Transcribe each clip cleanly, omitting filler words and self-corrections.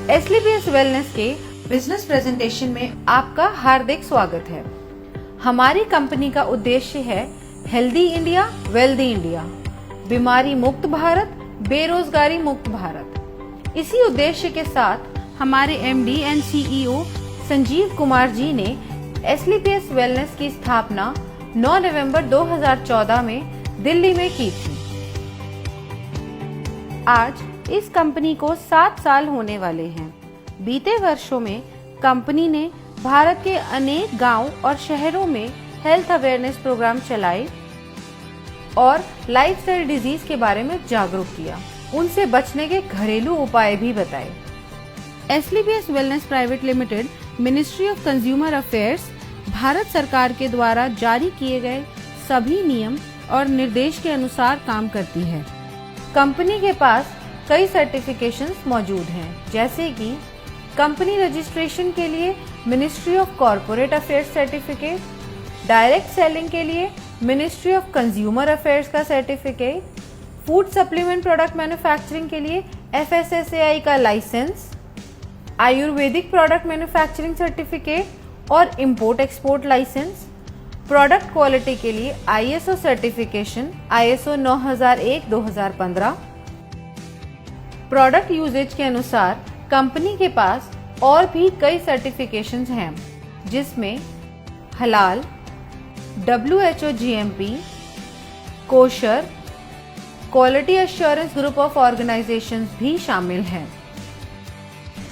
एसलीपीएस wellness के business presentation में आपका हार्दिक स्वागत है। हमारी कंपनी का उद्देश्य है हेल्दी इंडिया, वेल्दी इंडिया, बीमारी मुक्त भारत, बेरोजगारी मुक्त भारत। इसी उद्देश्य के साथ हमारे MD and CEO Sanjeev Kumar ji ने एसलीपीएस वेलनेस की स्थापना 9 नवंबर 2014 में दिल्ली में की थी। आज इस कंपनी को 7 साल होने वाले हैं। बीते वर्षों में कंपनी ने भारत के अनेक गांव और शहरों में हेल्थ अवेयरनेस प्रोग्राम चलाए और लाइफस्टाइल डिजीज के बारे में जागरूक किया, उनसे बचने के घरेलू उपाय भी बताए। Asclepius Wellness private Limited Ministry of Consumer Affairs Bharat सरकार के द्वारा जारी किए गए सभी नियम और निर्देश के अनुसार काम करती है। कंपनी के पास कई सर्टिफिकेशंस मौजूद हैं, जैसे कि कंपनी रजिस्ट्रेशन के लिए Ministry of Corporate Affairs certificate, direct selling के लिए मिनिस्ट्री ऑफ कंज्यूमर अफेयर्स का certificate, food supplement product manufacturing के लिए FSSAI का licence, Ayurvedic product manufacturing certificate और import export licence, product quality के लिए ISO certification ISO 9001-2015। Product usage के अनुसार कंपनी के पास और भी कई सर्टिफिकेशंस हैं, जिसमें हलाल, WHO GMP, kosher, quality assurance group of organisations भी शामिल हैं।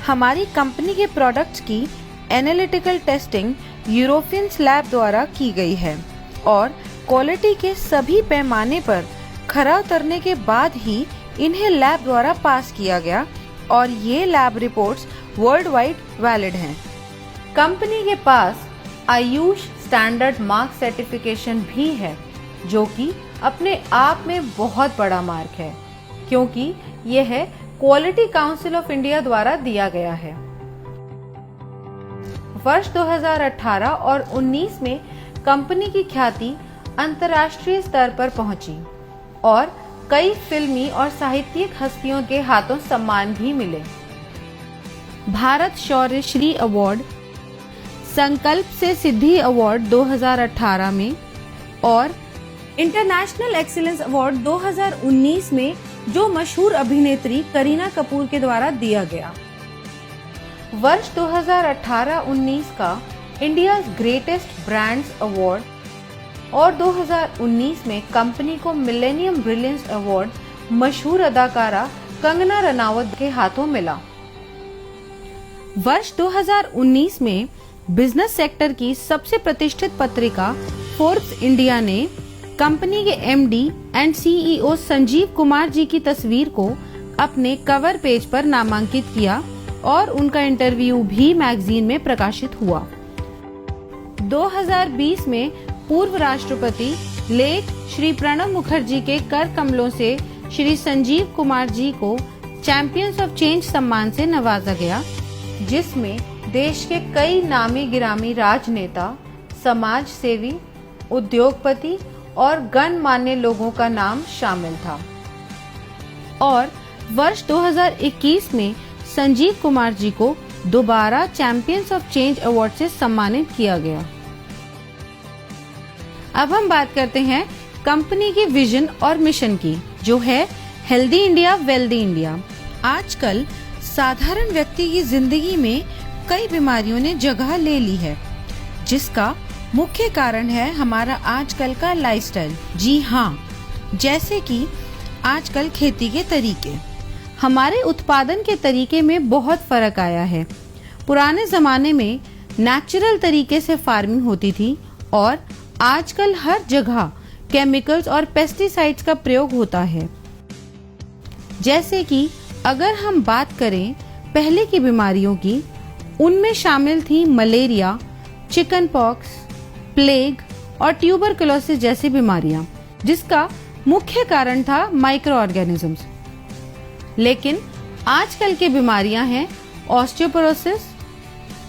हमारी कंपनी के प्रोडक्ट्स की एनालिटिकल टेस्टिंग यूरोपियन लैब द्वारा की गई है और क्वालिटी के सभी पैमाने पर खरा उतरने के बाद ही इन्हें लैब द्वारा पास किया गया और ये lab reports world wide valid हैं। कंपनी के पास आयुष स्टैंडर्ड मार्क सर्टिफिकेशन भी है, जो कि अपने आप में बहुत बड़ा मार्क है, क्योंकि यह क्वालिटी काउंसिल ऑफ इंडिया द्वारा दिया गया है। वर्ष 2018 और 19 में कंपनी की ख्याति अंतर्राष्ट्रीय स्तर पर पहुंची और कई फिल्मी और साहित्यिक हस्तियों के हाथों सम्मान भी मिले। भारत शौर्य श्री अवार्ड, संकल्प से सिद्धि अवार्ड 2018 में और इंटरनेशनल एक्सीलेंस अवार्ड 2019 में जो मशहूर अभिनेत्री करीना कपूर के द्वारा दिया गया। वर्ष 2018-19 का इंडिया ग्रेटेस्ट ब्रांड्स अवार्ड और 2019 में कंपनी को मिलेनियम ब्रिलियंस अवार्ड मशहूर अदाकारा कंगना रनावत के हाथों मिला। वर्ष 2019 में बिजनेस सेक्टर की सबसे प्रतिष्ठित पत्रिका फोर्ब्स इंडिया ने कंपनी के MD and CEO Sanjeev Kumar ji की तस्वीर को अपने कवर पेज पर नामांकित किया और उनका इंटरव्यू भी मैगजीन में प्रकाशित हुआ। 2020 में पूर्व राष्ट्रपति लेट श्री प्रणब मुखर्जी के कर कमलों से श्री संजीव कुमार जी को चैंपियंस ऑफ चेंज सम्मान से नवाजा गया, जिसमें देश के कई नामी गिरामी राजनेता, समाज सेवी, उद्योगपति और गणमान्य लोगों का नाम शामिल था। और वर्ष 2021 में संजीव कुमार जी को दोबारा चैंपियंस ऑफ चेंज अवार्ड से सम्मानित किया गया। अब हम बात करते हैं कंपनी की विजन और मिशन की, जो है हेल्दी इंडिया, वेल्दी इंडिया। आजकल साधारण व्यक्ति की जिंदगी में कई बीमारियों ने जगह ले ली है, जिसका मुख्य कारण है हमारा आजकल का लाइफस्टाइल। जी हाँ, जैसे कि आजकल खेती के तरीके, हमारे उत्पादन के तरीके में बहुत फर्क आया है। पुराने जमाने में नेचुरल तरीके से फार्मिंग होती थी और आजकल हर जगह केमिकल्स और पेस्टिसाइड्स का प्रयोग होता है। जैसे कि अगर हम बात करें पहले की बीमारियों की, उनमें शामिल थी मलेरिया, चिकन पॉक्स, प्लेग और ट्यूबरकुलोसिस जैसी बीमारियां, जिसका मुख्य कारण था माइक्रो ऑर्गेनिजम्स। लेकिन आजकल की बीमारियां हैं ऑस्टियोपोरोसिस,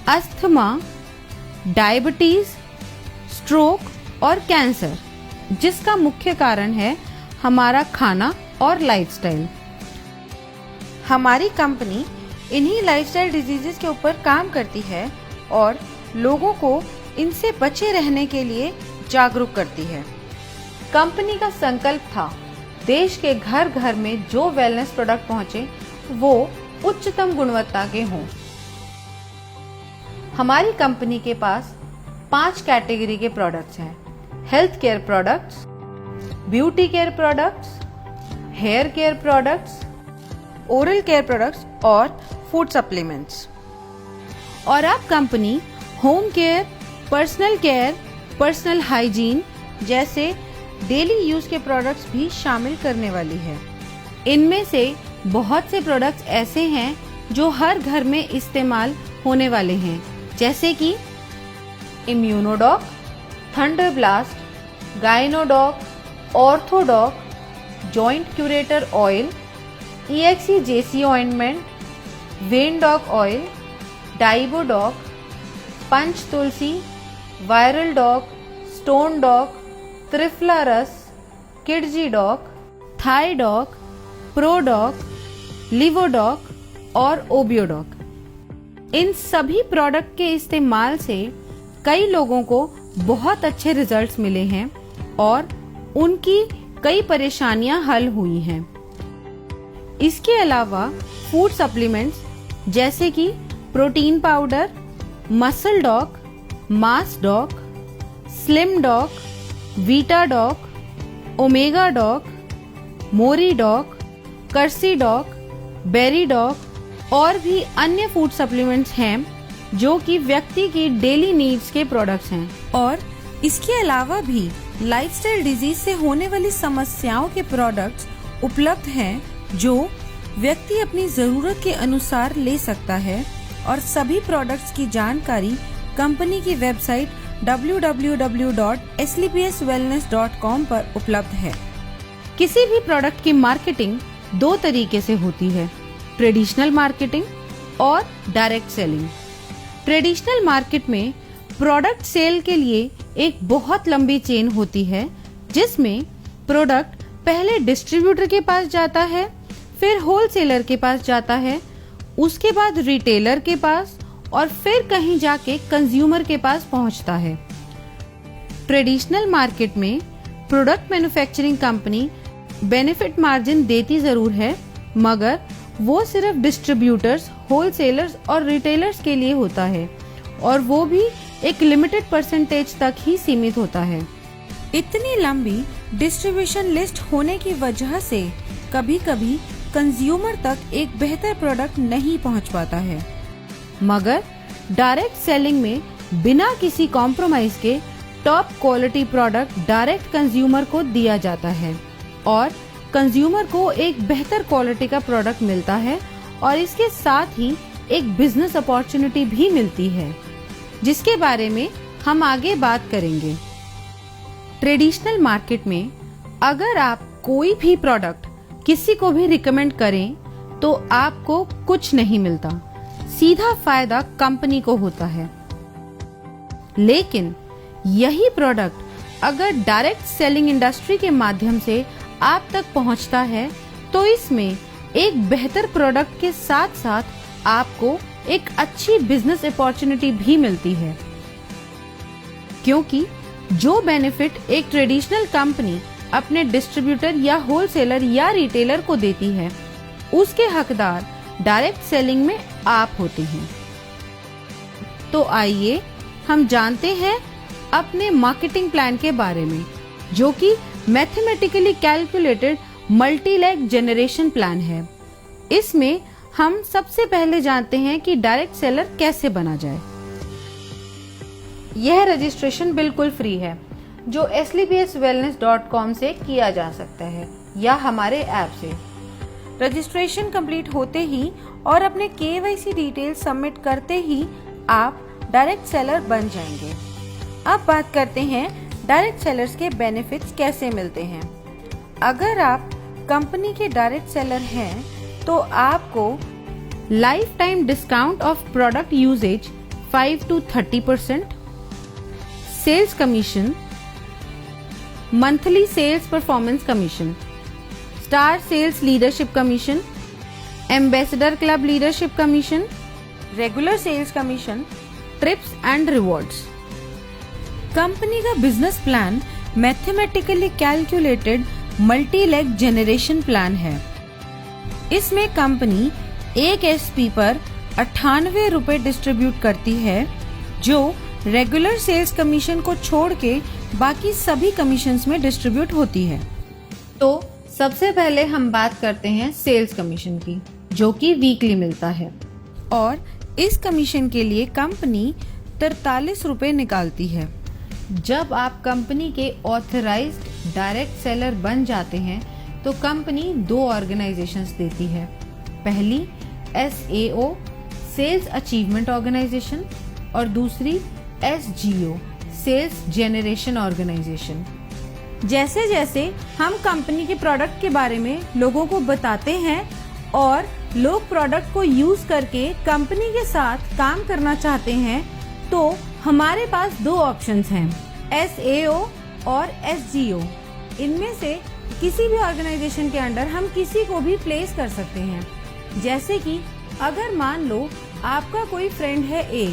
अस्थमा, डायबिटीज, स्ट्रोक और कैंसर, जिसका मुख्य कारण है हमारा खाना और लाइफस्टाइल। हमारी कंपनी इन्हीं लाइफस्टाइल डिजीजेस के ऊपर काम करती है और लोगों को इनसे बचे रहने के लिए जागरूक करती है। कंपनी का संकल्प था देश के घर घर में जो वेलनेस प्रोडक्ट पहुंचे वो उच्चतम गुणवत्ता के हों। हमारी कंपनी के पास 5 कैटेगरी के प्रोडक्ट्स हैं: health care products, beauty care products, hair care products, oral care products और फूड सप्लीमेंट्स। और अब company home care, personal care, personal hygiene जैसे डेली यूज के प्रोडक्ट्स भी शामिल करने वाली है। इनमें से बहुत से प्रोडक्ट्स ऐसे हैं जो हर घर में इस्तेमाल होने वाले हैं, जैसे कि Immunodoc, Thunder Blast, Gynodoc, Orthodoc, Joint Curator Oil, EXE-JC ointment, Vendoc Oil, Diabodoc, Panch Tulsi, Viral Doc, Stone Doc, Triphala Ras, Kidzee Doc, Thai Doc, Prodoc, Livodoc और ओबियोडॉक। इन सभी प्रोडक्ट के इस्तेमाल से कई लोगों को बहुत अच्छे रिजल्ट्स मिले हैं और उनकी कई परेशानियां हल हुई हैं। इसके अलावा फूड सप्लीमेंट्स जैसे कि protein powder, Muscle Doc, Mass Doc, Slim Doc, Vita Doc, Omega Doc, Mori Doc, Cursy Doc, Berry Doc और भी अन्य फूड सप्लीमेंट्स हैं जो कि व्यक्ति की डेली नीड्स के प्रोडक्ट्स हैं। और इसके अलावा भी लाइफस्टाइल डिजीज से होने वाली समस्याओं के प्रोडक्ट्स उपलब्ध हैं जो व्यक्ति अपनी जरूरत के अनुसार ले सकता है। और सभी प्रोडक्ट्स की जानकारी कंपनी की वेबसाइट www.slpswellness.com पर उपलब्ध है। किसी भी प्रोडक्ट की मार्केटिंग 2 तरीके से होती है: ट्रेडिशनल मार्केटिंग और डायरेक्ट सेलिंग। ट्रेडिशनल मार्केट में प्रोडक्ट सेल के लिए एक बहुत लंबी चेन होती है, जिसमें प्रोडक्ट पहले डिस्ट्रीब्यूटर के पास जाता है, फिर होलसेलर के पास जाता है, उसके बाद रिटेलर के पास और फिर कहीं जाके कंज्यूमर के पास पहुंचता है। ट्रेडिशनल मार्केट में product manufacturing company benefit margin देती जरूर है, मगर वो सिर्फ डिस्ट्रीब्यूटर्स, होलसेलर्स और रिटेलर्स के लिए होता है और वो भी एक लिमिटेड परसेंटेज तक ही सीमित होता है। इतनी लंबी डिस्ट्रीब्यूशन लिस्ट होने की वजह से कभी-कभी कंज्यूमर तक एक बेहतर प्रोडक्ट नहीं पहुंच पाता है। मगर डायरेक्ट सेलिंग में बिना किसी कॉम्प्रोमाइज के top quality product direct consumer को दिया जाता है और कंज्यूमर को एक बेहतर क्वालिटी का प्रोडक्ट मिलता है और इसके साथ ही एक बिजनेस अपॉर्चुनिटी भी मिलती है, जिसके बारे में हम आगे बात करेंगे। ट्रेडिशनल मार्केट में अगर आप कोई भी प्रोडक्ट किसी को भी रिकमेंड करें तो आपको कुछ नहीं मिलता, सीधा फायदा कंपनी को होता है। लेकिन यही प्रोडक्ट अगर डायरेक्ट सेलिंग इंडस्ट्री के माध्यम से आप तक पहुंचता है तो इसमें एक बेहतर प्रोडक्ट के साथ साथ आपको एक अच्छी बिजनेस अपॉर्चुनिटी भी मिलती है, क्योंकि जो बेनिफिट एक ट्रेडिशनल कंपनी अपने डिस्ट्रीब्यूटर या होलसेलर या रिटेलर को देती है, उसके हकदार डायरेक्ट सेलिंग में आप होते हैं। तो आइए हम जानते हैं अपने मार्केटिंग प्लान के बारे में, जो कि mathematically calculated multi leg generation plan है। इसमें हम सबसे पहले जानते हैं कि डायरेक्ट सेलर कैसे बना जाए। यह रजिस्ट्रेशन बिल्कुल फ्री है, जो slpswellness.com से किया जा सकता है या हमारे ऐप से। रजिस्ट्रेशन कंप्लीट होते ही और अपने KYC डिटेल सबमिट करते ही आप डायरेक्ट सेलर बन जाएंगे। अब बात करते हैं डायरेक्ट सेलर्स के बेनिफिट्स कैसे मिलते हैं। अगर आप कंपनी के डायरेक्ट सेलर हैं तो आपको lifetime discount of product usage 5 to 30%, sales commission, monthly sales performance commission, star sales leadership commission, ambassador club leadership commission, regular sales commission, trips and rewards. Company का business plan mathematically calculated multi leg generation plan है। इसमें company एक SP पर 98 रुपए distribute करती है, जो regular sales commission को छोड़ के बाकी सभी कमीशंस में डिस्ट्रीब्यूट होती है। तो सबसे पहले हम बात करते हैं सेल्स कमीशन की, जो कि वीकली मिलता है, और इस कमीशन के लिए कंपनी 43 रुपए निकालती है। जब आप कंपनी के ऑथराइज्ड डायरेक्ट सेलर बन जाते हैं तो कंपनी 2 ऑर्गेनाइजेशंस देती है। पहली SAO सेल्स अचीवमेंट ऑर्गेनाइजेशन और दूसरी SGO सेल्स जेनरेशन ऑर्गेनाइजेशन। जैसे जैसे हम कंपनी के प्रोडक्ट के बारे में लोगों को बताते हैं और लोग प्रोडक्ट को यूज करके कंपनी के साथ काम करना चाहते हैं, तो हमारे पास 2 ऑप्शंस हैं, SAO और SGO। इनमें से किसी भी ऑर्गेनाइजेशन के अंडर हम किसी को भी प्लेस कर सकते हैं। जैसे कि अगर मान लो आपका कोई फ्रेंड है A,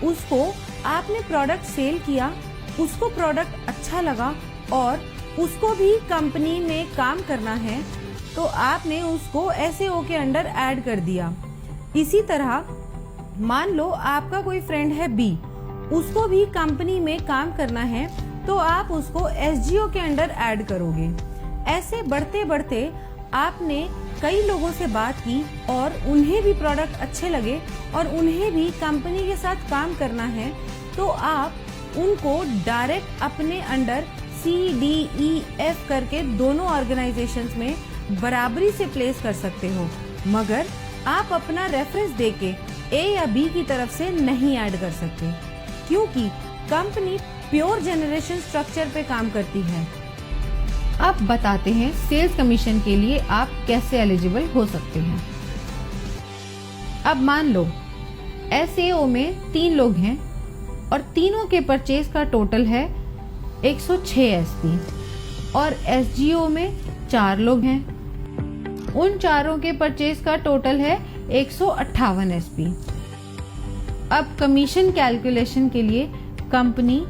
उसको आपने प्रोडक्ट सेल किया, उसको प्रोडक्ट अच्छा लगा और उसको भी कंपनी में काम करना है, तो आपने उसको SAO के अंडर ऐड कर दिया। इसी तरह मान लो आपका कोई फ्रेंड है B, उसको भी कंपनी में काम करना है, तो आप उसको SGO के अंडर ऐड करोगे। ऐसे बढ़ते बढ़ते आपने कई लोगों से बात की और उन्हें भी प्रोडक्ट अच्छे लगे और उन्हें भी कंपनी के साथ काम करना है, तो आप उनको डायरेक्ट अपने अंडर CDEF करके दोनों ऑर्गेनाइजेशंस में बराबरी से प्लेस कर सकते हो, मगर आप अपना रेफरेंस देके A या B की तरफ से नहीं ऐड कर सकते, क्योंकि कंपनी प्योर जनरेशन स्ट्रक्चर पे काम करती है। अब बताते हैं सेल्स कमीशन के लिए आप कैसे एलिजिबल हो सकते हैं। अब मान लो SAO में 3 लोग हैं और तीनों के परचेज का टोटल है 106 SP, और SGO में 4 लोग हैं, उन चारों के परचेज का टोटल है 158 SP। अब कमीशन कैलकुलेशन के लिए कंपनी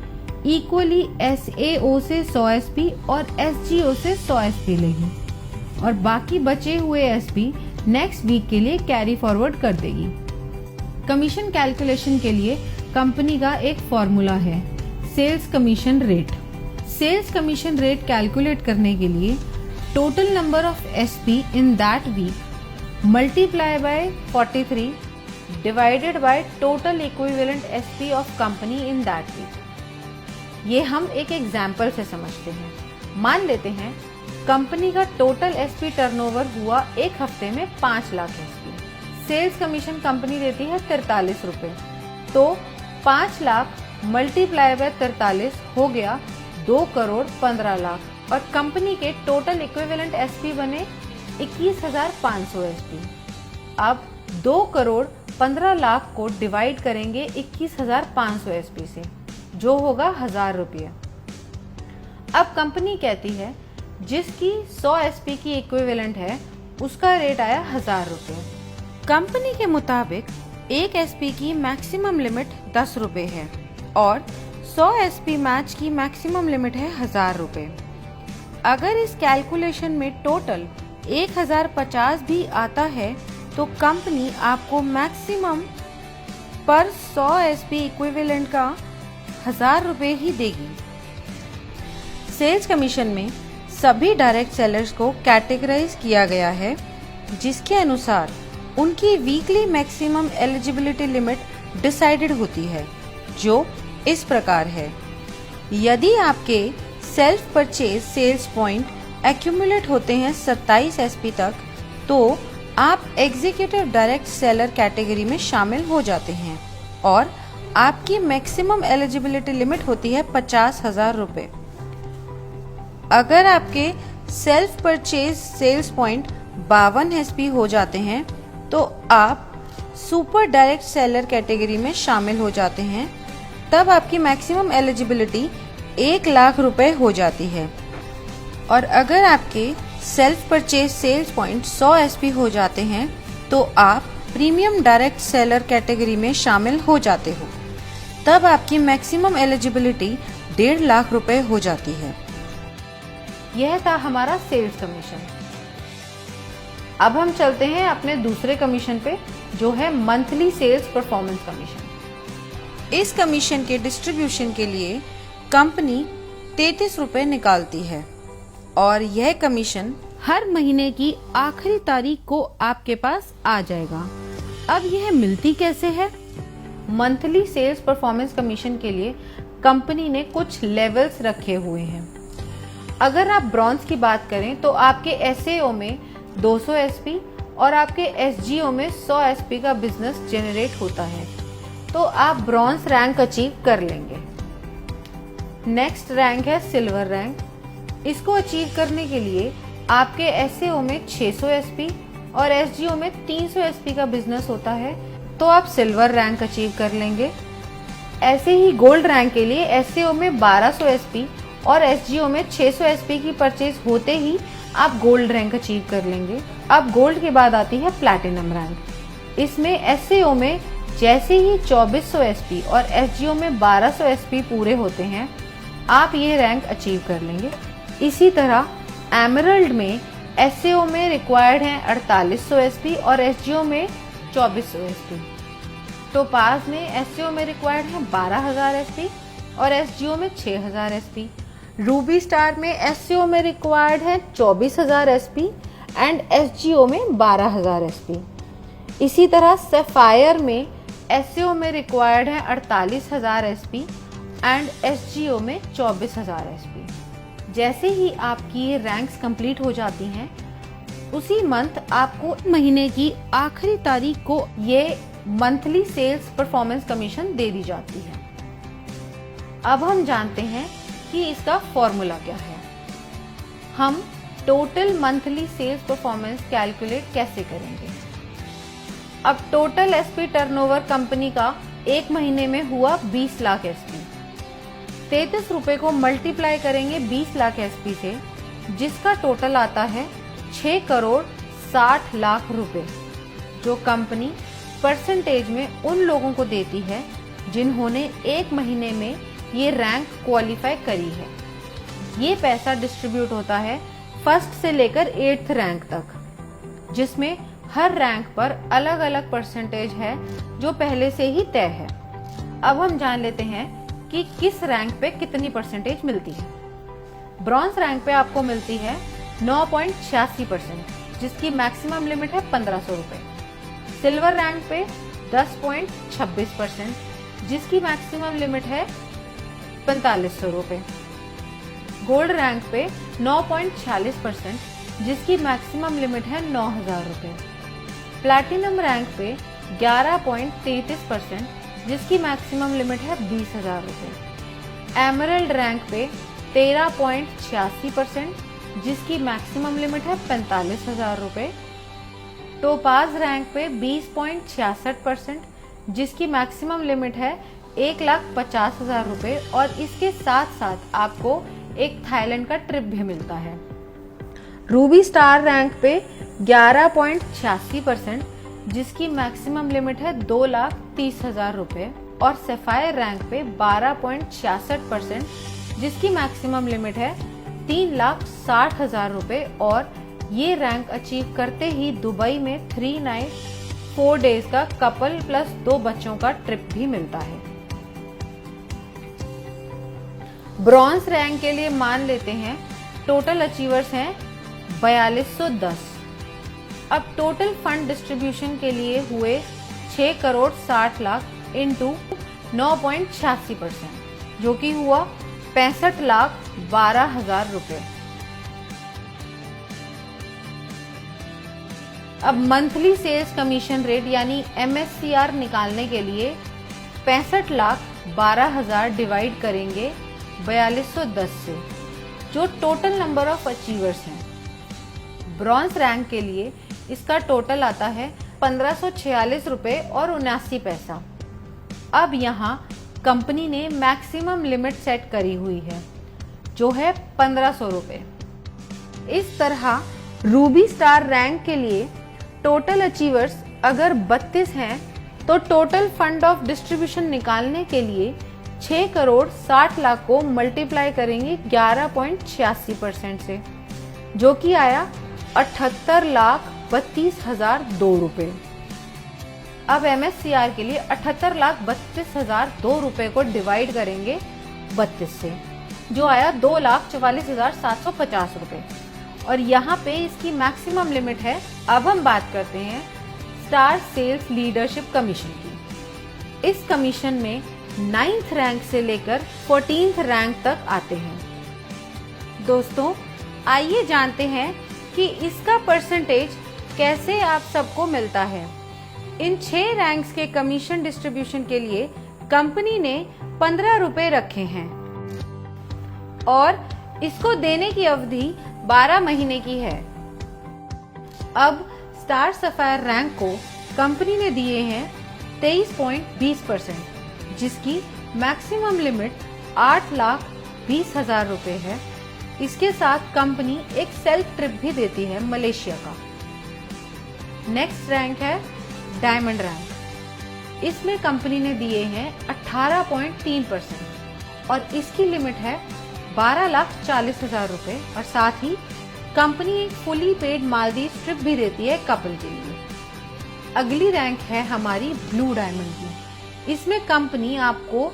इक्वली SAO से 100 SP और SGO से 100 SP लेगी और बाकी बचे हुए SP नेक्स्ट वीक के लिए कैरी फॉरवर्ड कर देगी। कमीशन कैलकुलेशन के लिए कंपनी का एक फॉर्मूला है, sales commission rate. Sales commission rate calculate करने के लिए total number of SP in that week multiply by 43 divided by total equivalent SP of company in that week. ये हम एक एग्जाम्पल से समझते हैं। मान लेते हैं कंपनी का टोटल SP टर्नओवर हुआ एक हफ्ते में 5 lakh SP। Sales commission company देती है 43 रुपए, तो 5 लाख मल्टीप्लाई बाय 43 हो गया 2 करोड़ 15 लाख और कंपनी के टोटल इक्विवेलेंट SP बने 21,500 SP। अब 2 करोड़ 15 लाख को डिवाइड करेंगे 21,500 SP से, जो होगा 1000 रुपये। अब कंपनी कहती है जिसकी 100 SP की इक्विवेलेंट है उसका रेट आया 1000 रुपये। कंपनी के मुताबिक एक SP की मैक्सिमम लिमिट 10 रुपये है और 100 SP मैच की मैक्सिमम लिमिट है 1000 रुपये। अगर इस कैलकुलेशन में टोटल 1050 भी आता है तो कंपनी आपको मैक्सिमम पर 100 SP इक्विवेलेंट का 1000 रुपये ही देगी। सेल्स कमीशन में सभी डायरेक्ट सेलर्स को कैटेगराइज किया गया है, जिसके अनुसार उनकी weekly maximum eligibility limit decided होती है, जो इस प्रकार है। यदि आपके self purchase sales point accumulate होते हैं 27 SP तक, तो आप एग्जीक्यूटिव डायरेक्ट सेलर कैटेगरी में शामिल हो जाते हैं और आपकी मैक्सिमम एलिजिबिलिटी लिमिट होती है 50,000 रुपये। अगर आपके self purchase sales point 52 SP हो जाते हैं तो आप सुपर डायरेक्ट सेलर कैटेगरी में शामिल हो जाते हैं। तब आपकी मैक्सिमम एलिजिबिलिटी 1 लाख रुपए हो जाती है। और अगर आपके self purchase sales point 100 SP हो जाते हैं तो आप प्रीमियम डायरेक्ट सेलर कैटेगरी में शामिल हो जाते हो। तब आपकी मैक्सिमम एलिजिबिलिटी 1.5 लाख रुपए हो जाती है। यह था हमारा सेल्स कमीशन। अब हम चलते हैं अपने दूसरे कमीशन पे, जो है मंथली सेल्स परफॉर्मेंस कमीशन। इस कमीशन के डिस्ट्रीब्यूशन के लिए कंपनी 33 रुपए निकालती है और यह कमीशन हर महीने की आखिरी तारीख को आपके पास आ जाएगा। अब यह मिलती कैसे है? मंथली सेल्स परफॉर्मेंस कमीशन के लिए कंपनी ने कुछ लेवल्स रखे हुए हैं। अगर आप ब्रॉन्ज की बात करें तो आपके एसएओ में 200 एसपी और आपके एसजीओ में 100 एसपी का बिजनेस जनरेट होता है, तो आप ब्रॉन्ज रैंक अचीव कर लेंगे। नेक्स्ट रैंक है सिल्वर रैंक। इसको अचीव करने के लिए आपके एसएओ में 600 एसपी और एसजीओ में 300 एसपी का बिजनेस होता है, तो आप सिल्वर रैंक अचीव कर लेंगे। ऐसे ही गोल्ड रैंक के लिए एसएओ में 1200 एसपी और एसजीओ में 600 एसपी की परचेज होते ही आप गोल्ड रैंक अचीव कर लेंगे। अब गोल्ड के बाद आती है प्लैटिनम रैंक। इसमें एसएओ में जैसे ही 2400 एसपी और एसजीओ में 1200 एसपी पूरे होते हैं, आप ये रैंक अचीव कर लेंगे। इसी तरह एमरल्ड में एसएओ में रिक्वायर्ड है 4800 एसपी और एसजीओ में 2400 एसपी। टोपाज में एसएओ में रिक्वायर्ड है 12000 एसपी और एसजीओ में 6000 एसपी। रूबी स्टार में एसएओ में रिक्वायर्ड है 24000 एसपी एंड एसजीओ में 12000 एसपी। इसी तरह सफायर में एसएओ में रिक्वायर्ड है 48000 एसपी एंड एसजीओ में 24000 एसपी। जैसे ही आपकी ये रैंक्स कंप्लीट हो जाती हैं, उसी मंथ आपको महीने की आखिरी तारीख को ये मंथली सेल्स परफॉर्मेंस कमीशन दे दी जाती है। अब हम जानते हैं कि इसका फॉर्मूला क्या है। हम total monthly sales performance calculate कैसे करेंगे? अब टोटल एसपी टर्नओवर कंपनी का एक महीने में हुआ 20 लाख एसपी। 33 रुपए को मल्टीप्लाई करेंगे 20 लाख एसपी से, जिसका टोटल आता है 6 करोड़ 60 लाख रुपए, जो कंपनी परसेंटेज में उन लोगों को देती है जिन्होंने एक महीने में ये रैंक क्वालिफाई करी है। ये पैसा डिस्ट्रीब्यूट होता है फर्स्ट से लेकर 8th रैंक तक, जिसमें हर रैंक पर अलग अलग परसेंटेज है जो पहले से ही तय है। अब हम जान लेते हैं कि किस रैंक पे कितनी परसेंटेज मिलती है। ब्रॉन्ज रैंक पे आपको मिलती है 9.86%, जिसकी मैक्सिमम लिमिट है 1500 रुपए। सिल्वर रैंक पे 10.26%, जिसकी मैक्सिमम लिमिट है 4500 रुपए। गोल्ड रैंक पे 9.46%, जिसकी मैक्सिमम लिमिट है 9000 रुपए। प्लैटिनम रैंक पे 11.33%, जिसकी मैक्सिमम लिमिट है 20000 रुपए। एमरल्ड रैंक पे 13.86%, जिसकी मैक्सिमम लिमिट है 45000 रुपए। टोपाज रैंक पे 20.66%, जिसकी मैक्सिमम लिमिट है 1,50,000 रुपए और इसके साथ साथ आपको एक थाईलैंड का ट्रिप भी मिलता है। रूबी स्टार रैंक पे 11.86%, जिसकी मैक्सिमम लिमिट है 2,30,000 रुपए और सफायर रैंक पे 12.66%, जिसकी मैक्सिमम लिमिट है 3,60,000 रुपए और ये रैंक अचीव करते ही दुबई में 3 नाइट 4 डेज का कपल प्लस 2 बच्चों का ट्रिप भी मिलता है। ब्रॉन्ज रैंक के लिए मान लेते हैं टोटल अचीवर्स हैं 4210। अब टोटल फंड डिस्ट्रीब्यूशन के लिए हुए 6 करोड़ 60 लाख इंटू 9.86%, जो कि हुआ 65,12,000 रुपए। अब मंथली सेल्स कमीशन रेट यानी MSCR निकालने के लिए 65,12,000 डिवाइड करेंगे 4210 से, जो टोटल नंबर ऑफ अचीवर्स हैं। ब्रॉन्ज रैंक के लिए इसका टोटल आता है 1546 रुपए और 79 पैसा। अब यहाँ कंपनी ने मैक्सिमम लिमिट सेट करी हुई है, जो है 1500 रुपए। इस तरह रूबी स्टार रैंक के लिए टोटल अचीवर्स अगर 32 हैं तो टोटल फंड ऑफ डिस्ट्रीब्यूशन निकालने के लिए 6 करोड़ 60 लाख को मल्टीप्लाई करेंगे 11.86% से, जो कि आया 78,32,002 रुपए। अब MSCR के लिए 78,32,002 रुपए को डिवाइड करेंगे 32 से, जो आया 2,44,750 रुपए। और यहाँ पे इसकी मैक्सिमम लिमिट है। अब हम बात करते हैं स्टार सेल्स लीडरशिप कमीशन की। इस कमीशन में 9th रैंक से लेकर 14th रैंक तक आते हैं। दोस्तों, आइए जानते हैं कि इसका परसेंटेज कैसे आप सबको मिलता है। इन 6 रैंक्स के कमीशन डिस्ट्रीब्यूशन के लिए कंपनी ने 15 रुपए रखे हैं और इसको देने की अवधि 12 महीने की है। अब स्टार सफायर रैंक को कंपनी ने दिए हैं 23.20%, जिसकी मैक्सिमम लिमिट 8,20,000 रुपए है। इसके साथ कंपनी एक सेल्फ ट्रिप भी देती है मलेशिया का। नेक्स्ट रैंक है डायमंड रैंक। इसमें कंपनी ने दिए हैं 18.3% और इसकी लिमिट है 12,40,000 रुपए। और साथ ही कंपनी एक फुली पेड मालदीव ट्रिप भी देती है कपल के लिए। अगली रैंक है हमारी ब्लू डायमंड की। इसमें कंपनी आपको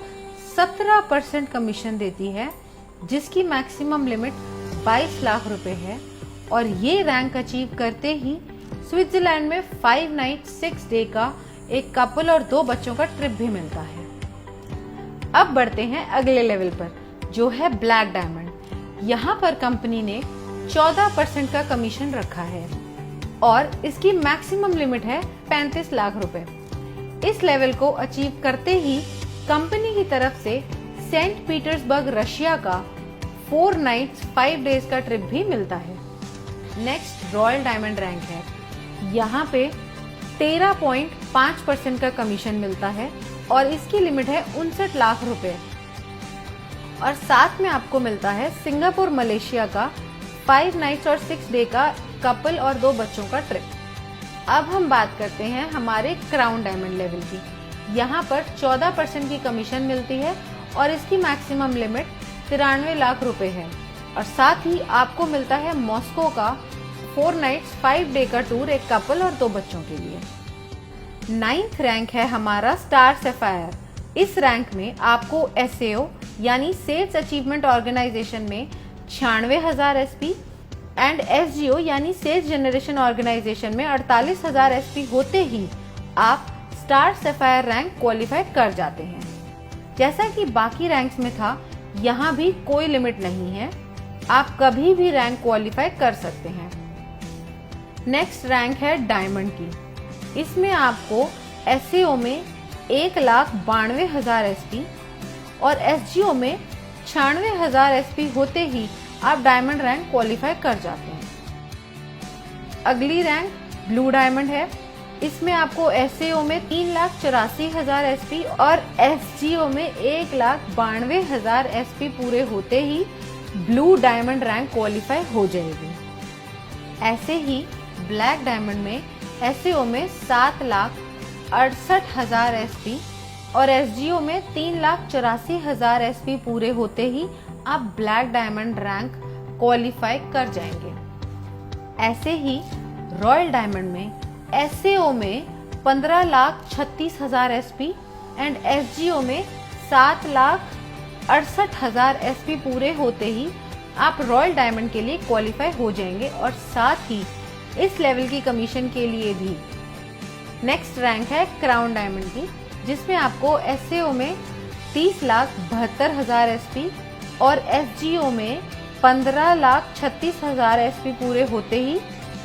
17% कमीशन देती है, जिसकी मैक्सिमम लिमिट 22 लाख रुपए है। और ये रैंक अचीव करते ही स्विट्जरलैंड में 5 नाइट 6 डे का एक कपल और 2 बच्चों का ट्रिप भी मिलता है। अब बढ़ते हैं अगले लेवल पर, जो है ब्लैक डायमंड। यहाँ पर कंपनी ने 14% का कमीशन रखा है और इसकी मैक्सिमम लिमिट है 35 लाख रुपए। इस लेवल को अचीव करते ही कंपनी की तरफ से सेंट पीटर्सबर्ग रशिया का 4 नाइट्स 5 डेज का ट्रिप भी मिलता है। नेक्स्ट रॉयल डायमंड रैंक है। यहाँ पे 13.5% का कमीशन मिलता है और इसकी लिमिट है 59 लाख रुपए। और साथ में आपको मिलता है सिंगापुर मलेशिया का 5 नाइट्स और 6 डे का कपल और 2 बच्चों का ट्रिप। अब हम बात करते हैं हमारे क्राउन डायमंड लेवल की। यहाँ पर 14% की कमीशन मिलती है और इसकी मैक्सिमम लिमिट 93 लाख रुपए है। और साथ ही आपको मिलता है मॉस्को का 4 नाइट्स 5 डे का टूर एक कपल और 2 बच्चों के लिए। 9th रैंक है हमारा स्टार सफायर। इस रैंक में आपको SAO यानी सेल्स अचीवमेंट ऑर्गेनाइजेशन में 96,000 SP एंड SGO यानी सेल्स जनरेशन ऑर्गेनाइजेशन में 48,000 SP होते ही आप स्टार सफायर रैंक क्वालिफाई कर जाते हैं। जैसा कि बाकी रैंक्स में था, यहाँ भी कोई लिमिट नहीं है, आप कभी भी रैंक क्वालिफाई कर सकते हैं। नेक्स्ट रैंक है डायमंड की। इसमें आपको SAO में 1,92,000 SP और SGO में 96,000 SP होते ही आप डायमंड रैंक क्वालिफाई कर जाते हैं। अगली रैंक ब्लू डायमंड है। इसमें आपको SAO में 3,84,000 SP और SGO में 1,92,000 SP पूरे होते ही ब्लू डायमंड रैंक क्वालिफाई हो जाएगी। ऐसे ही ब्लैक डायमंड में SAO में 7,68,000 SP और SGO में 3,84,000 SP पूरे होते ही आप ब्लैक डायमंड रैंक क्वालिफाई कर जाएंगे। ऐसे ही रॉयल डायमंड में SAO में 15,36,000 SP एंड SGO में 7,68,000 SP पूरे होते ही आप रॉयल डायमंड के लिए क्वालिफाई हो जाएंगे और साथ ही इस लेवल की कमीशन के लिए भी। नेक्स्ट रैंक है क्राउन डायमंड की, जिसमें आपको SAO में 30,72,000 SP और SGO में 15,36,000 SP पूरे होते ही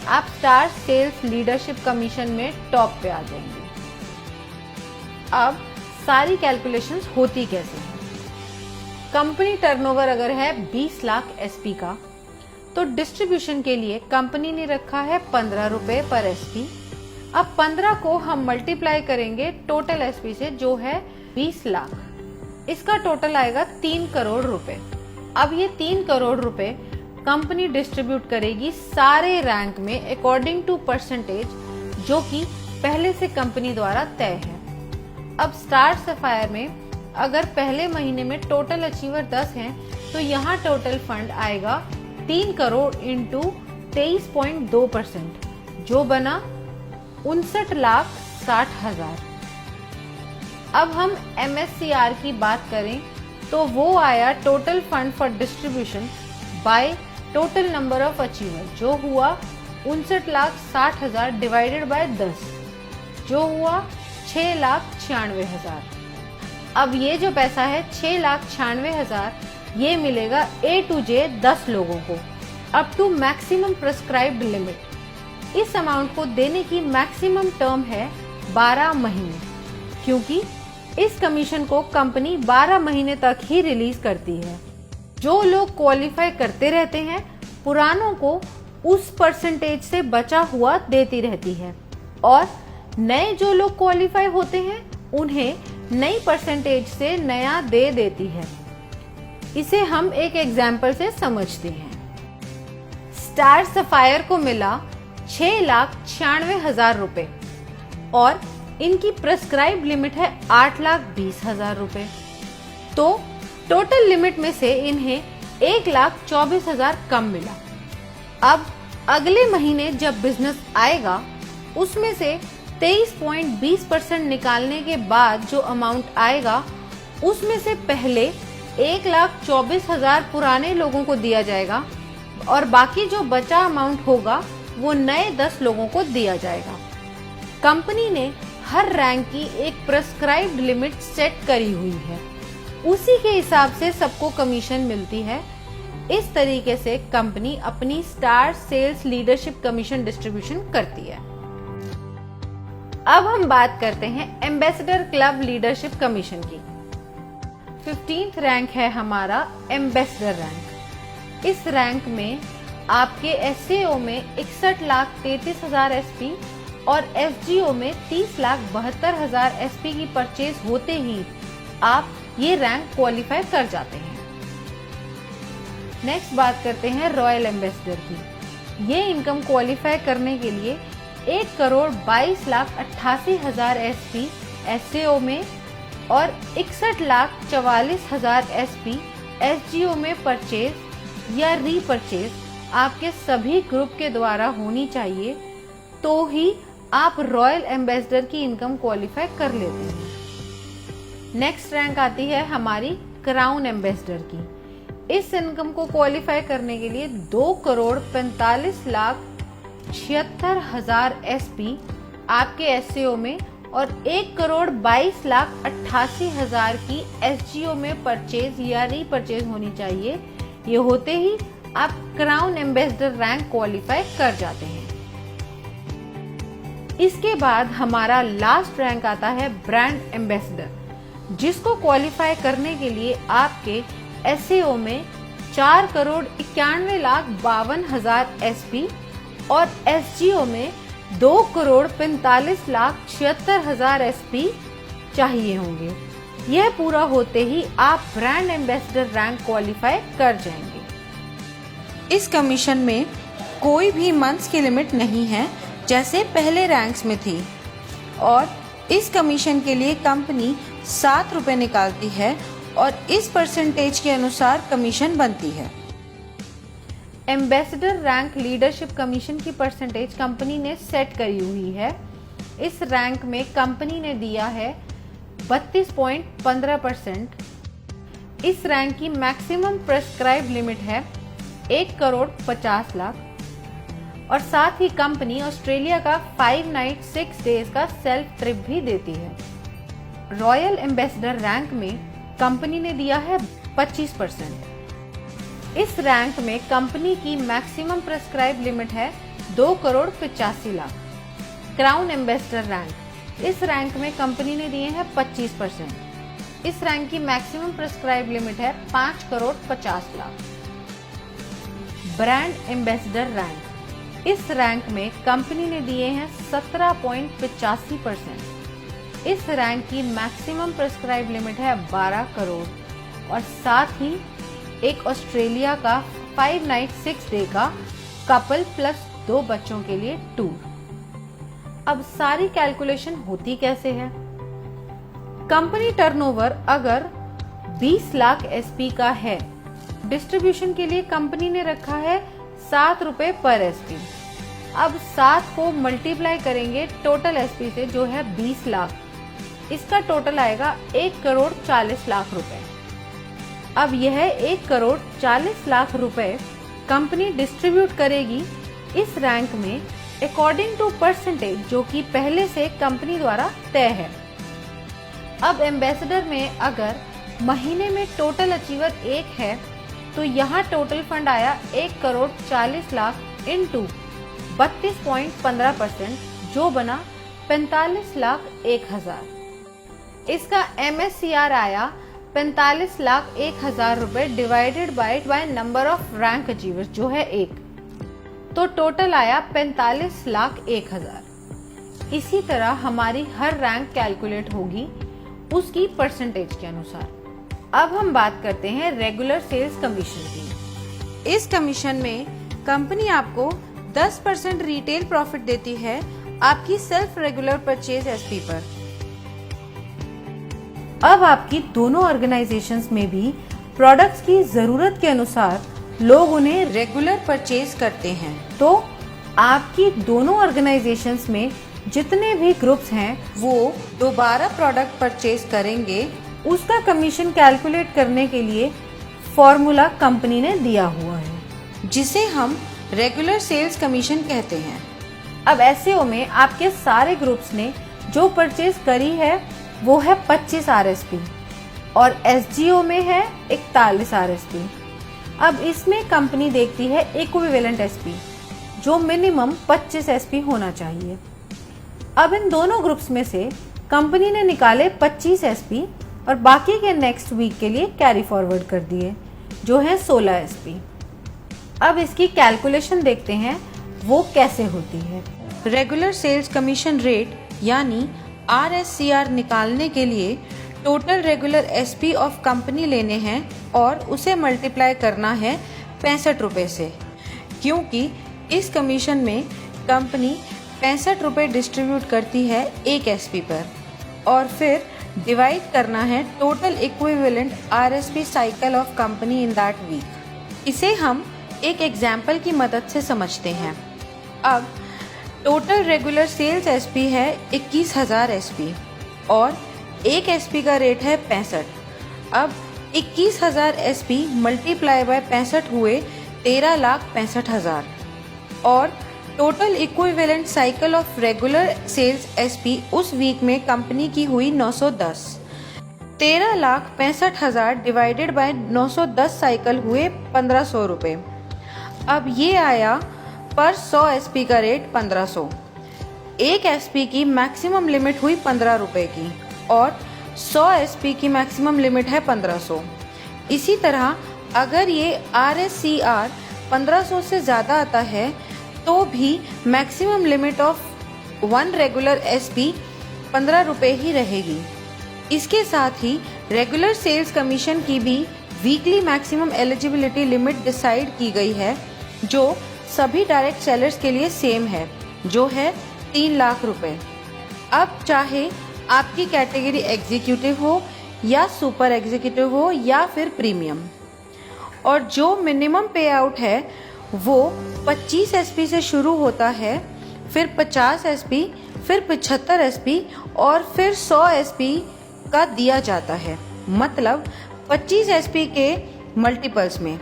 आप स्टार सेल्स लीडरशिप कमीशन में टॉप पे आ जाएंगे। अब सारी कैलकुलेशंस होती कैसे हैं। कंपनी टर्नओवर अगर है 20 लाख SP का, तो डिस्ट्रीब्यूशन के लिए कंपनी ने रखा है 15 रुपए पर SP। अब 15 को हम मल्टीप्लाई करेंगे टोटल SP से, जो है 20 लाख। इसका टोटल आएगा 3 करोड़ रुपए। अब ये 3 करोड़ रुपए कंपनी डिस्ट्रीब्यूट करेगी सारे रैंक में अकॉर्डिंग टू परसेंटेज, जो कि पहले से कंपनी द्वारा तय है। अब स्टार सफायर में अगर पहले महीने में टोटल अचीवर 10 हैं तो यहाँ टोटल फंड आएगा 3 करोड़ इंटू 23.2%, जो बना 59,60,000। अब हम MSCR की बात करें तो वो आया total fund for distribution by total number of achiever, जो हुआ 59,60,000 डिवाइडेड बाय 10, जो हुआ 6,96,000। अब ये जो पैसा है 6,96,000 ये मिलेगा A to J 10 लोगों को up to maximum prescribed limit. इस अमाउंट को देने की मैक्सिमम टर्म है 12 महीने, क्योंकि इस कमीशन को कंपनी 12 महीने तक ही रिलीज करती है। जो लोग क्वालिफाई करते रहते हैं पुरानों को उस परसेंटेज से बचा हुआ देती रहती है, और नए जो लोग क्वालिफाई होते हैं उन्हें नई परसेंटेज से नया दे देती है। इसे हम एक एग्जाम्पल से समझते हैं। स्टार सफायर को मिला 6,96,000 रुपए और इनकी प्रेस्क्राइब लिमिट है 8,20,000 रुपए, तो टोटल लिमिट में से इन्हें 1,24,000 कम मिला। अब अगले महीने जब बिजनेस आएगा उसमें से 23.20% निकालने के बाद जो अमाउंट आएगा उसमें से पहले 1,24,000 पुराने लोगों को दिया जाएगा और बाकी जो बचा अमाउंट होगा वो नए 10 लोगों को दिया जाएगा। कंपनी ने हर रैंक की एक प्रेस्क्राइब्ड लिमिट सेट करी हुई है, उसी के हिसाब से सबको कमीशन मिलती है। इस तरीके से कंपनी अपनी star sales leadership commission distribution करती है। अब हम बात करते हैं एम्बेसडर क्लब लीडरशिप कमीशन की। 15th रैंक है हमारा एम्बेसडर रैंक। इस रैंक में आपके SAO में 61,33,000 SP और FGO में 30,72,000 SP की परचेज होते ही आप ये रैंक क्वालिफाई कर जाते हैं। नेक्स्ट बात करते हैं रॉयल एम्बेसडर की। ये इनकम क्वालिफाई करने के लिए 1,22,88,000 SP SAO में और 61,44,000 SP FGO में परचेज या रीपरचेज आपके सभी ग्रुप के द्वारा होनी चाहिए, तो ही आप रॉयल एम्बेसडर की इनकम क्वालिफाई कर लेते हैं। नेक्स्ट रैंक आती है हमारी क्राउन एम्बेसडर की। इस इनकम को क्वालिफाई करने के लिए 2,45,76,000 SP आपके SAO में और 1,22,88,000 की SGO में परचेज या रीपरचेज होनी चाहिए। ये होते ही आप क्राउन एम्बेसडर रैंक क्वालिफाई कर जाते हैं। इसके बाद हमारा लास्ट रैंक आता है ब्रांड एम्बेसडर, जिसको क्वालिफाई करने के लिए आपके SAO में 4,91,52,000 SP और SGO में 2,45,76,000 SP चाहिए होंगे। यह पूरा होते ही आप ब्रांड एम्बेसडर रैंक क्वालिफाई कर जाएंगे। इस कमीशन में कोई भी मंथ्स की लिमिट नहीं है जैसे पहले रैंक्स में थी, और इस कमीशन के लिए कंपनी 7 रुपए निकालती है और इस परसेंटेज के अनुसार कमीशन बनती है। एम्बेसडर रैंक लीडरशिप कमीशन की परसेंटेज कंपनी ने सेट करी हुई है। इस रैंक में कंपनी ने दिया है 32.15%। इस रैंक की मैक्सिमम प्रेस्क्राइब लिमिट है 1,50,00,000 और साथ ही कंपनी ऑस्ट्रेलिया का 5 नाइट 6 डेज का सेल्फ ट्रिप भी देती है। रॉयल एम्बेसडर रैंक में कंपनी ने दिया है 25%। इस रैंक में कंपनी की मैक्सिमम प्रेस्क्राइब लिमिट है 2,85,00,000। क्राउन एम्बेसडर रैंक, इस रैंक में कंपनी ने दिए हैं 25%। इस रैंक की मैक्सिमम प्रेस्क्राइब लिमिट है 5,50,00,000। ब्रांड एम्बेसडर रैंक, इस रैंक में कंपनी ने दिए हैं 17.85%। इस रैंक की मैक्सिमम प्रेस्क्राइब लिमिट है 12 करोड़ और साथ ही एक ऑस्ट्रेलिया का 5 नाइट 6 डे का कपल प्लस 2 बच्चों के लिए टूर। अब सारी कैलकुलेशन होती कैसे है? कंपनी टर्नओवर अगर 20 लाख एसपी का है, डिस्ट्रीब्यूशन के लिए कंपनी ने रखा है 7 रुपए पर एसपी। अब 7 को मल्टीप्लाई करेंगे टोटल एसपी से जो है 20 लाख, इसका टोटल आएगा 1 करोड़ 40 लाख रुपए। अब यह 1 करोड़ 40 लाख रुपए कंपनी डिस्ट्रीब्यूट करेगी इस रैंक में अकॉर्डिंग टू परसेंटेज जो कि पहले से कंपनी द्वारा तय है। अब एम्बेसडर में अगर महीने में टोटल अचीवर 1 है तो यहाँ टोटल फंड आया 1 करोड़ 40 लाख इंटू 32.15% जो बना 45 लाख 1,000। इसका MSCR आया 45 लाख 1,000 रुपए divided by number of rank achievers जो है 1, तो टोटल आया 45 लाख 1,000। इसी तरह हमारी हर रैंक कैलकुलेट होगी उसकी परसेंटेज के अनुसार। अब हम बात करते हैं रेगुलर सेल्स कमीशन की। इस कमीशन में कंपनी आपको 10% रिटेल प्रॉफिट देती है आपकी सेल्फ रेगुलर परचेज एसपी पर। अब आपकी दोनों ऑर्गेनाइजेशंस में भी प्रोडक्ट्स की जरूरत के अनुसार लोग उन्हें रेगुलर परचेज करते हैं, तो आपकी दोनों ऑर्गेनाइजेशंस में जितने भी ग्रुप्स हैं वो दोबारा प्रोडक्ट परचेज करेंगे, उसका कमीशन कैलकुलेट करने के लिए फॉर्मूला कंपनी ने दिया हुआ है जिसे हम रेगुलर सेल्स कमीशन कहते हैं। अब एससीओ में आपके सारे ग्रुप्स ने जो परचेज करी है वो है 25 आरएसपी और एसजीओ में है 41 आरएसपी। अब इसमें कंपनी देखती है इक्विवेलेंट एसपी जो मिनिमम 25 एसपी होना चाहिए। अब इन दोनों ग्रुप्स में से कंपनी ने निकाले 25 एसपी और बाकी के नेक्स्ट वीक के लिए कैरी फॉरवर्ड कर दिए जो है 16 एसपी। अब इसकी कैलकुलेशन देखते हैं वो कैसे होती है। रेगुलर सेल्स कमीशन रेट यानी RSCR निकालने के लिए total regular SP of company लेने हैं और उसे मल्टीप्लाई करना है 65 रुपए से, क्योंकि इस कमीशन में कंपनी 65 रुपए डिस्ट्रीब्यूट करती है एक एसपी पर और फिर डिवाइड करना है total equivalent RSP cycle of company in that week. इसे हम एक एग्जाम्पल की मदद से समझते हैं। अब टोटल रेगुलर सेल्स एसपी है 21,000 एसपी और एक एसपी का रेट है 65। अब 21,000 एसपी मल्टीप्लाई बाय 65 हुए 13,65,000 और total equivalent cycle of regular sales SP उस वीक में कंपनी की हुई 910। 13,65,000 डिवाइडेड बाय 910 साइकिल हुए 1,500 रुपए। अब ये आया पर 100 एसपी का रेट 1,500। एक एसपी की मैक्सिमम लिमिट हुई 15 रुपए की और 100 एसपी की मैक्सिमम लिमिट है 1,500। इसी तरह अगर ये RSCR 1,500 से ज़्यादा आता है तो भी maximum limit of 1 regular SP 15 रुपए ही रहेगी। इसके साथ ही रेगुलर सेल्स कमीशन की भी weekly maximum eligibility limit decide की गई है जो सभी डायरेक्ट सेलर्स के लिए सेम है जो है 3 लाख रुपए। अब चाहे आपकी कैटेगरी एग्जीक्यूटिव हो या सुपर एग्जीक्यूटिव हो या फिर प्रीमियम, और जो मिनिमम पे आउट है वो 25 एसपी से शुरू होता है, फिर 50 एसपी, फिर 75 एसपी और फिर 100 एसपी का दिया जाता है, मतलब 25 एसपी के मल्टीपल्स में।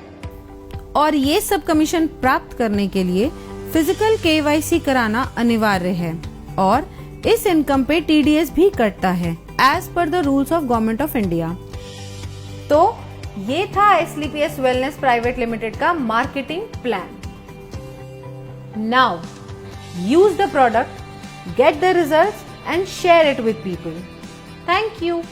और ये सब कमीशन प्राप्त करने के लिए फिजिकल KYC कराना अनिवार्य है और इस इनकम पे TDS भी कटता है as per the rules of government of India. तो ये था SLPS वेलनेस प्राइवेट लिमिटेड का marketing plan. Now use the product, get the results and share it with people. Thank you.